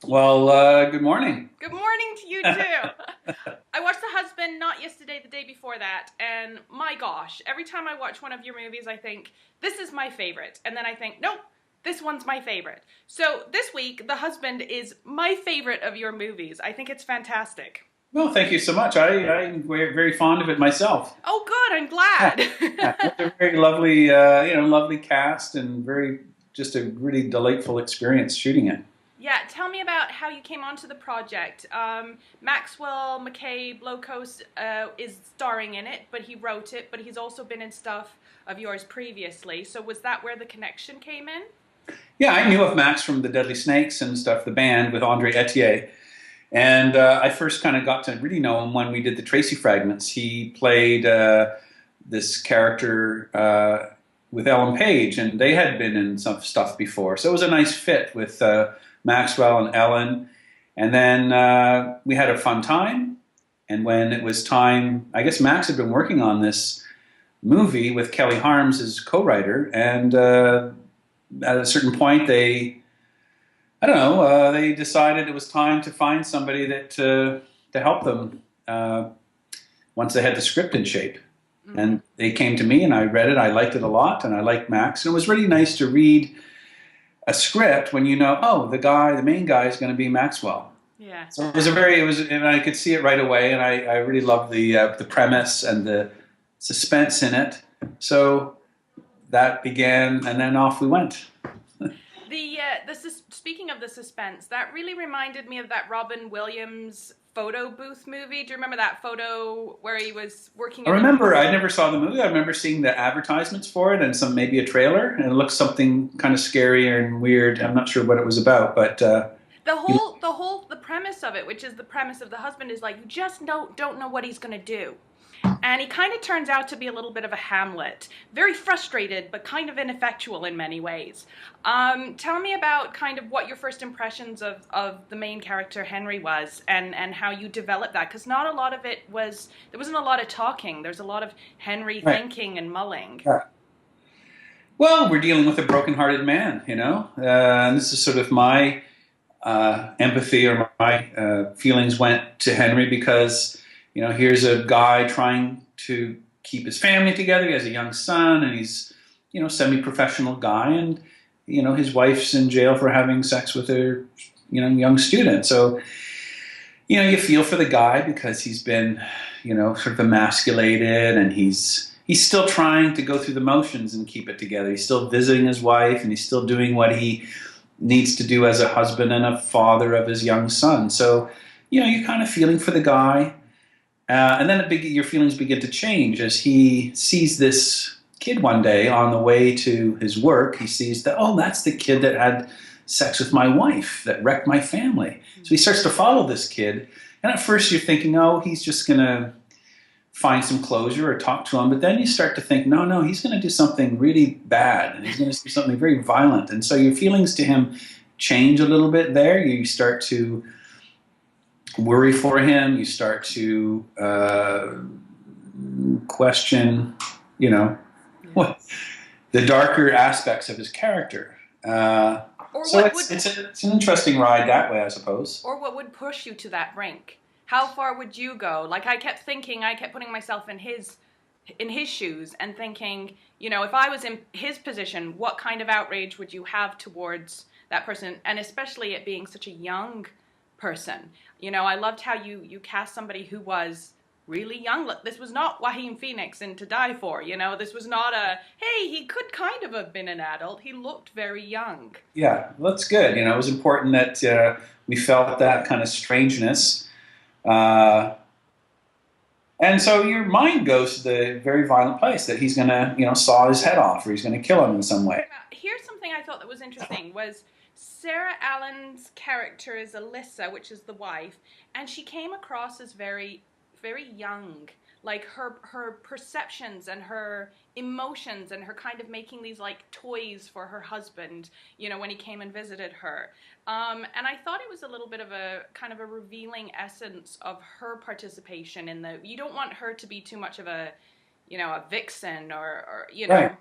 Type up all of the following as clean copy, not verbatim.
Well, good morning. Good morning to you too. I watched The Husband not yesterday, the day before that, and my gosh, every time I watch one of your movies, I think, this is my favorite. And then I think, nope, this one's my favorite. So this week, The Husband is my favorite of your movies. I think it's fantastic. Well, thank you so much. I'm very fond of it myself. Oh, good, I'm Yeah, yeah. glad. It's a very lovely, lovely cast and just a really delightful experience shooting it. Yeah, tell me about how you came onto the project. Maxwell McCabe-Lokos is starring in it, but he wrote it, but he's also been in stuff of yours previously. So was that where the connection came in? Yeah, I knew of Max from the Deadly Snakes and stuff, the band with Andre Etier. And I first kind of got to really know him when we did the Tracy Fragments. He played this character with Ellen Page, and they had been in some stuff before. So it was a nice fit with Maxwell and Ellen. And then we had a fun time. And when it was time, I guess Max had been working on this movie with Kelly Harms as co-writer. And at a certain point, I don't know, they decided it was time to find somebody to help them once they had the script in shape. Mm-hmm. And they came to me, and I read it. I liked it a lot, and I liked Max. And it was really nice to read a script when you know, oh, the main guy is going to be Maxwell. Yeah. So and I could see it right away, and I really loved the premise and the suspense in it. So that began, and then off we went. Speaking of the suspense, that really reminded me of that Robin Williams photo booth movie. Do you remember that photo where he was working I in the remember I never saw the movie. I remember seeing the advertisements for it and maybe a trailer, and it looked something kind of scary and weird. I'm not sure what it was about, but the premise of it, which is the premise of The Husband, is like you just don't know what he's going to do. And he kind of turns out to be a little bit of a Hamlet. Very frustrated, but kind of ineffectual in many ways. Tell me about kind of what your first impressions of the main character, Henry, was, and how you developed that. Because not a lot of it was, there wasn't a lot of talking. There's a lot of Henry right. thinking and mulling. Yeah. Well, we're dealing with a broken-hearted man, and this is sort of my empathy or my feelings went to Henry because, here's a guy trying to keep his family together. He has a young son, and he's, semi-professional guy, and, his wife's in jail for having sex with her, young student. So, you feel for the guy because he's been, sort of emasculated, and he's still trying to go through the motions and keep it together. He's still visiting his wife, and he's still doing what he needs to do as a husband and a father of his young son. So, you're kind of feeling for the guy. And then your feelings begin to change as he sees this kid one day on the way to his work. He sees that, oh, that's the kid that had sex with my wife, that wrecked my family. So he starts to follow this kid. And at first you're thinking, oh, he's just going to find some closure or talk to him. But then you start to think, no, he's going to do something really bad. And he's going to do something very violent. And so your feelings to him change a little bit there. You start to worry for him. You start to question, what the darker aspects of his character. So it's an interesting ride that way, I suppose. Or what would push you to that brink? How far would you go? Like I kept putting myself in his shoes and thinking, if I was in his position, what kind of outrage would you have towards that person? And especially it being such a young person. I loved how you cast somebody who was really young. This was not Joaquin Phoenix in To Die For, This was not hey, he could kind of have been an adult. He looked very young. Yeah, well, that's good. It was important that we felt that kind of strangeness. And so your mind goes to the very violent place that he's going to, saw his head off or he's going to kill him in some way. Here's something I thought that was interesting was Sarah Allen's character is Alyssa, which is the wife, and she came across as very, very young. Like her perceptions and her emotions and her kind of making these like toys for her husband, when he came and visited her. And I thought it was a little bit of a kind of a revealing essence of her participation in you don't want her to be too much of a, a vixen or Right.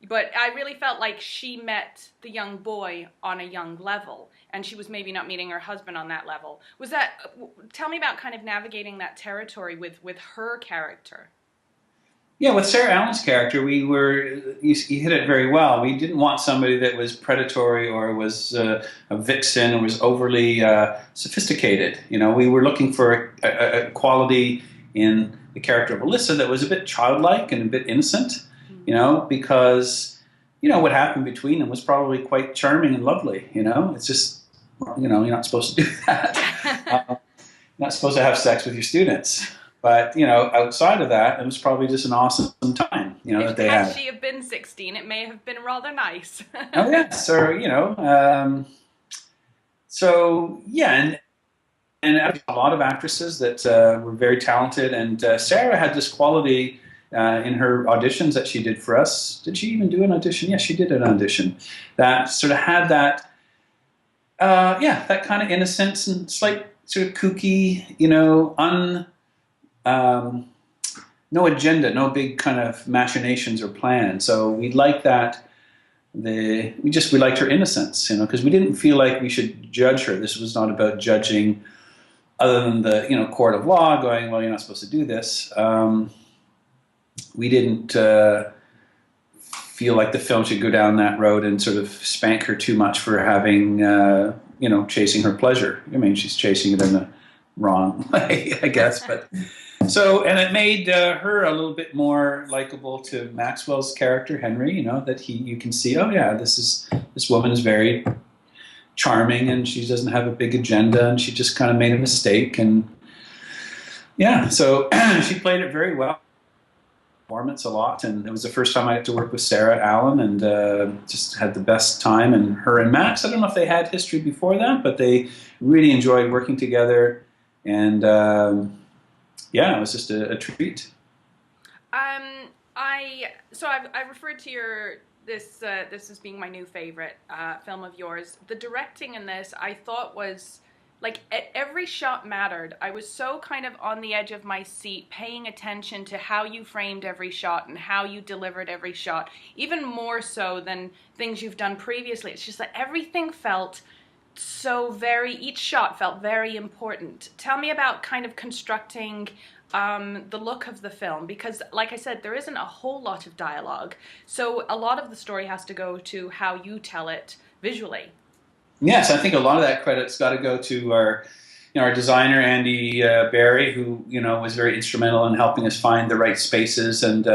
But I really felt like she met the young boy on a young level, and she was maybe not meeting her husband on that level. Was that? Tell me about kind of navigating that territory with her character. Yeah, with Sarah Allen's character, you hit it very well. We didn't want somebody that was predatory or was a vixen or was overly sophisticated. We were looking for a quality in the character of Alyssa that was a bit childlike and a bit innocent, because, what happened between them was probably quite charming and lovely, It's just, you're not supposed to do that. You're not supposed to have sex with your students. But, outside of that, it was probably just an awesome time, that they had. Had she have been 16, it may have been rather nice. Oh, yes. Or, so, yeah. And a lot of actresses that were very talented. And Sarah had this quality in her auditions that she did for us. Did she even do an audition? Yes, she did an audition. That sort of had that, that kind of innocence and slight sort of kooky, no agenda, no big kind of machinations or plans. So we liked that. We liked her innocence, because we didn't feel like we should judge her. This was not about judging, other than the court of law going, well, you're not supposed to do this. We didn't feel like the film should go down that road and sort of spank her too much for having, chasing her pleasure. I mean, she's chasing it in the wrong way, I guess, but. So, and it made her a little bit more likable to Maxwell's character, Henry, that you can see, oh yeah, this woman is very charming and she doesn't have a big agenda and she just kind of made a mistake. And yeah, so she played it very well. Performance a lot. And it was the first time I had to work with Sarah Allen and just had the best time. And her and Max, I don't know if they had history before that, but they really enjoyed working together. And yeah, it was just a treat. I referred to this as being my new favorite film of yours. The directing in this, I thought, was like every shot mattered. I was so kind of on the edge of my seat, paying attention to how you framed every shot and how you delivered every shot, even more so than things you've done previously. It's just that everything felt each shot felt very important. Tell me about kind of constructing the look of the film, because like I said, there isn't a whole lot of dialogue. So a lot of the story has to go to how you tell it visually. Yes, I think a lot of that credit's got to go to our designer, Andy Barry, who, was very instrumental in helping us find the right spaces and,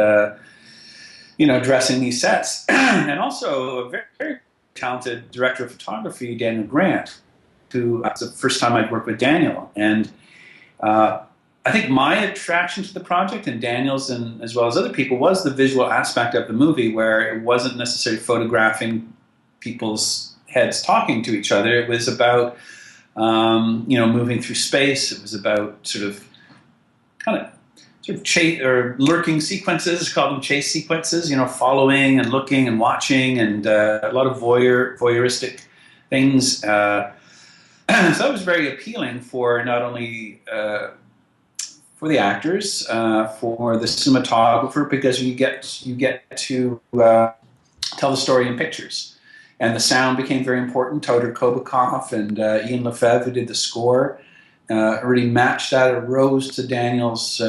dressing these sets. And also a very, very talented director of photography, Daniel Grant, who it's the first time I'd worked with Daniel. And I think my attraction to the project, and Daniel's and as well as other people, was the visual aspect of the movie, where it wasn't necessarily photographing people's heads talking to each other. It was about moving through space. It was about sort of chase or lurking sequences, call them chase sequences, following and looking and watching, and a lot of voyeuristic things. So that was very appealing for not only for the actors, for the cinematographer, because you get to tell the story in pictures. And the sound became very important. Todor Kobakov and Ian Lefebvre, who did the score, really matched that. It rose to Daniel's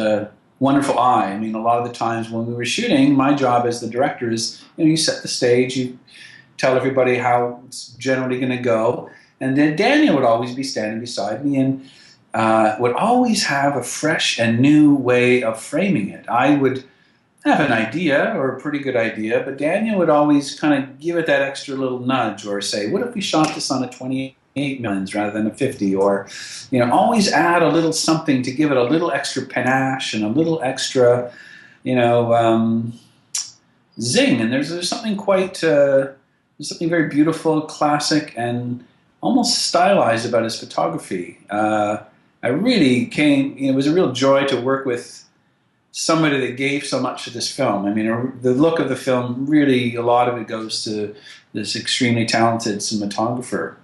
wonderful eye. I mean, a lot of the times when we were shooting, my job as the director is, you set the stage, you tell everybody how it's generally going to go, and then Daniel would always be standing beside me and would always have a fresh and new way of framing it. I would have an idea, or a pretty good idea, but Daniel would always kind of give it that extra little nudge, or say, what if we shot this on a 28 millimeters rather than a 50, or always add a little something to give it a little extra panache and a little extra zing. And there's something there's something very beautiful, classic, and almost stylized about his photography. It was a real joy to work with somebody that gave so much to this film. I mean, the look of the film, really, a lot of it goes to this extremely talented cinematographer.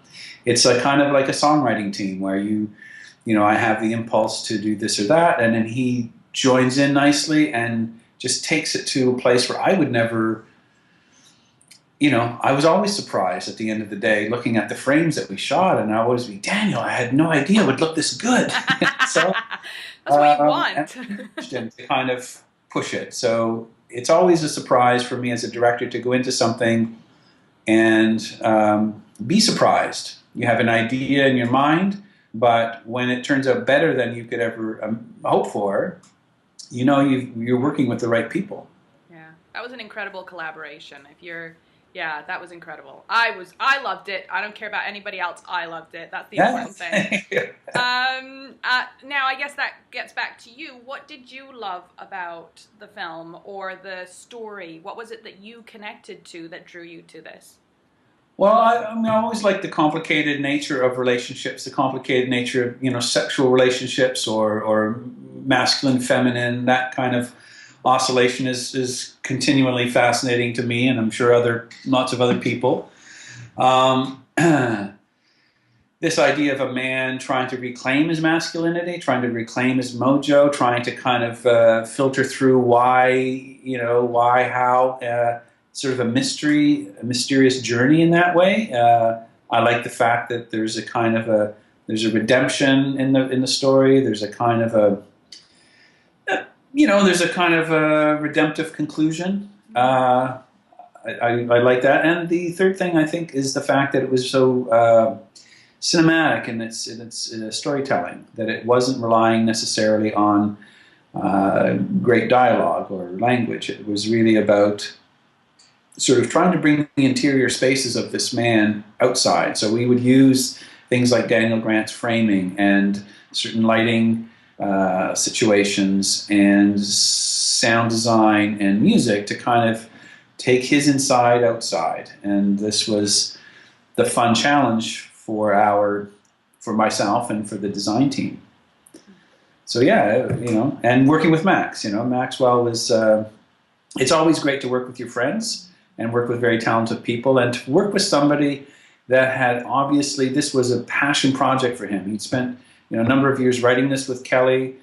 It's kind of like a songwriting team where I have the impulse to do this or that, and then he joins in nicely and just takes it to a place where I would never I was always surprised at the end of the day looking at the frames that we shot, and I always be, Daniel, I had no idea it would look this good. So That's what you want. and to kind of push it. So it's always a surprise for me as a director to go into something and be surprised. You have an idea in your mind, but when it turns out better than you could ever hope for, you're working with the right people. Yeah, that was an incredible collaboration. Yeah, that was incredible. I loved it. I don't care about anybody else. I loved it. That's the important thing. Now, I guess that gets back to you. What did you love about the film or the story? What was it that you connected to that drew you to this? Well, I always like the complicated nature of relationships, the complicated nature of sexual relationships or masculine, feminine, that kind of oscillation is continually fascinating to me, and I'm sure lots of other people. This idea of a man trying to reclaim his masculinity, trying to reclaim his mojo, trying to kind of filter through why, how, sort of a mysterious journey in that way. I like the fact that there's a redemption in the story. There's a kind of a redemptive conclusion. I like that. And the third thing I think is the fact that it was so cinematic in its storytelling, that it wasn't relying necessarily on great dialogue or language. It was really about sort of trying to bring the interior spaces of this man outside. So we would use things like Daniel Grant's framing and certain lighting situations and sound design and music to kind of take his inside outside. And this was the fun challenge for myself and for the design team. So yeah, and working with Max, Maxwell was, it's always great to work with your friends and work with very talented people, and to work with somebody that had obviously, this was a passion project for him. He'd spent a number of years writing this with Kelly.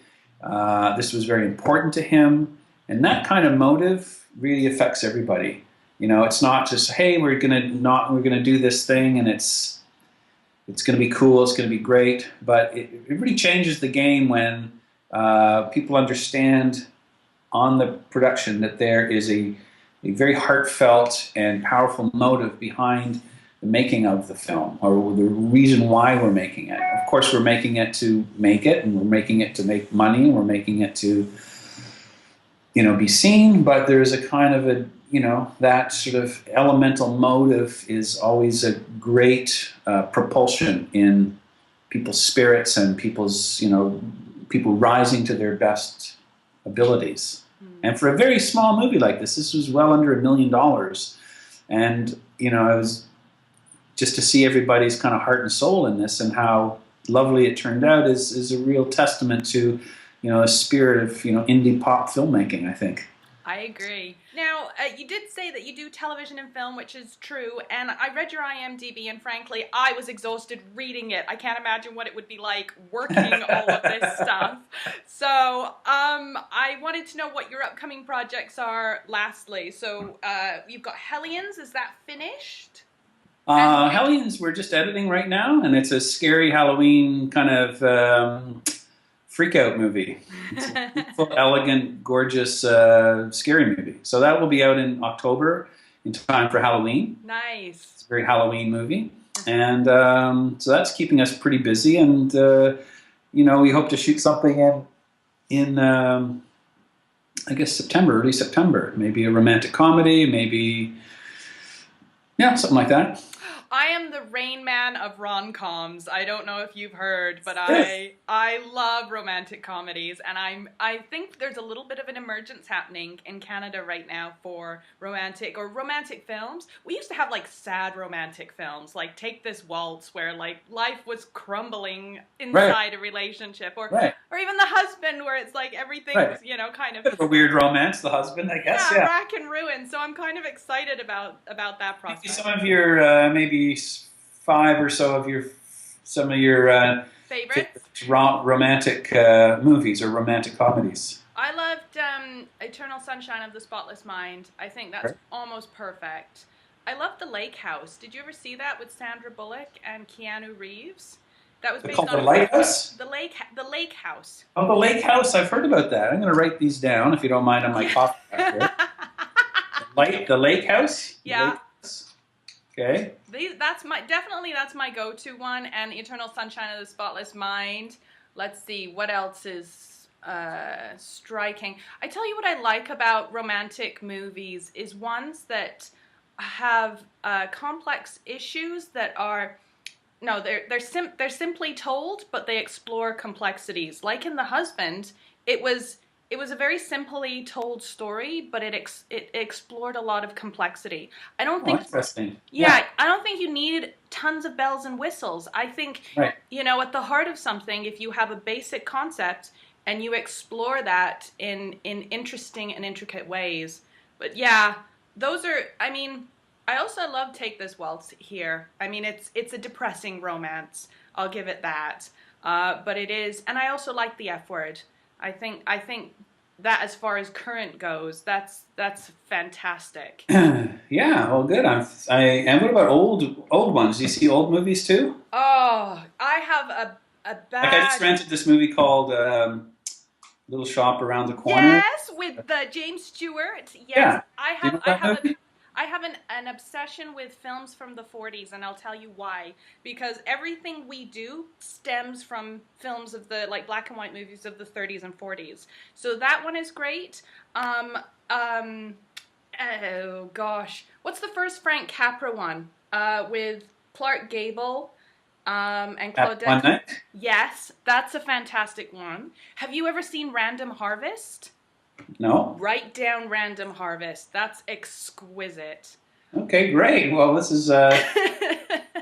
This was very important to him, and that kind of motive really affects everybody. It's not just, hey, we're gonna do this thing, and it's going to be cool, it's going to be great, but it really changes the game when people understand on the production that there is a very heartfelt and powerful motive behind the making of the film, or the reason why we're making it. Of course, we're making it to make it, and we're making it to make money, and we're making it to, be seen, but there's a kind of that sort of elemental motive is always a great propulsion in people's spirits and people's, people rising to their best abilities. And for a very small movie like this was well under $1 million. And, it was just to see everybody's kind of heart and soul in this and how lovely it turned out is a real testament to, a spirit of, indie pop filmmaking, I think. I agree. Now, you did say that you do television and film, which is true, and I read your IMDb, and frankly, I was exhausted reading it. I can't imagine what it would be like working all of this stuff. So, I wanted to know what your upcoming projects are, lastly. So, you've got Hellions, is that finished? Hellions, we're just editing right now, and it's a scary Halloween kind of freak out movie. It's a beautiful, elegant, gorgeous, scary movie. So that will be out in October in time for Halloween. Nice. It's a very Halloween movie. And so that's keeping us pretty busy. And, we hope to shoot something in I guess, September, early September. Maybe a romantic comedy, maybe, something like that. I am the Rain Man of rom-coms. I don't know if you've heard, but I love romantic comedies, and I think there's a little bit of an emergence happening in Canada right now for romantic films. We used to have like sad romantic films, like Take This Waltz, where like life was crumbling inside a relationship, or even The Husband, where it's like everything's kind of bit of a weird romance. The Husband, I guess. Yeah, rack and ruin. So I'm kind of excited about that prospect. Some of your maybe 5 or so of some of your favorites romantic movies or romantic comedies. I loved Eternal Sunshine of the Spotless Mind. I think that's almost perfect. I love The Lake House. Did you ever see that with Sandra Bullock and Keanu Reeves? That was It's based called The on Lighthouse? The Lake House. Oh, The Lake House. I've heard about that. I'm going to write these down, if you don't mind, on my coffee back here. The Lake House? Yeah. Lake House. Okay. That's my go-to one, and Eternal Sunshine of the Spotless Mind. Let's see, what else is striking? I tell you what I like about romantic movies is ones that have complex issues that are, no, they're simply told, but they explore complexities. Like in The Husband, it was a very simply told story, but it explored a lot of complexity. I don't think. Interesting. Yeah, I don't think you need tons of bells and whistles. I think, Right. you know, at the heart of something, if you have a basic concept and you explore that in interesting and intricate ways. But yeah, those are, I mean, I also love Take This Waltz here. I mean, it's a depressing romance. I'll give it that. But it is, and I also like The F Word. I think that as far as current goes, that's fantastic. Yeah, well, good. And what about old ones? Do you see old movies too? Oh, I have a bad. Like I just rented this movie called Little Shop Around the Corner. Yes, with James Stewart. Yes, Yeah. I Do you know have that movie? I have an obsession with films from the 40s, and I'll tell you why. Because everything we do stems from films of the, like, black and white movies of the 30s and 40s. So that one is great. Oh gosh, what's the first Frank Capra one? With Clark Gable and Claudette. One Night? Yes, that's a fantastic one. Have you ever seen Random Harvest? No? Write down Random Harvest. That's exquisite. Okay, great. Well, this is,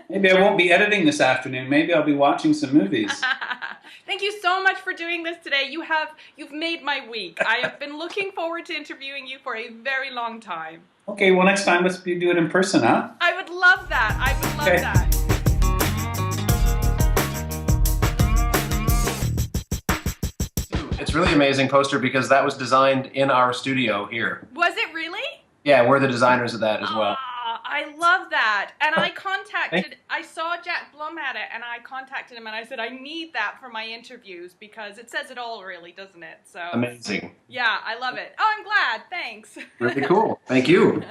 maybe I won't be editing this afternoon. Maybe I'll be watching some movies. Thank you so much for doing this today. You've made my week. I have been looking forward to interviewing you for a very long time. Okay, well, next time let's do it in person, huh? I would love that. I would love that. It's really amazing poster because that was designed in our studio here. Was it really? Yeah, we're the designers of that as well. Ah, I love that. And I saw Jack Blum had it, and I contacted him and I said, I need that for my interviews because it says it all, really, doesn't it? So Amazing. yeah, I love it. Oh, I'm glad. Thanks. Really cool. Thank you.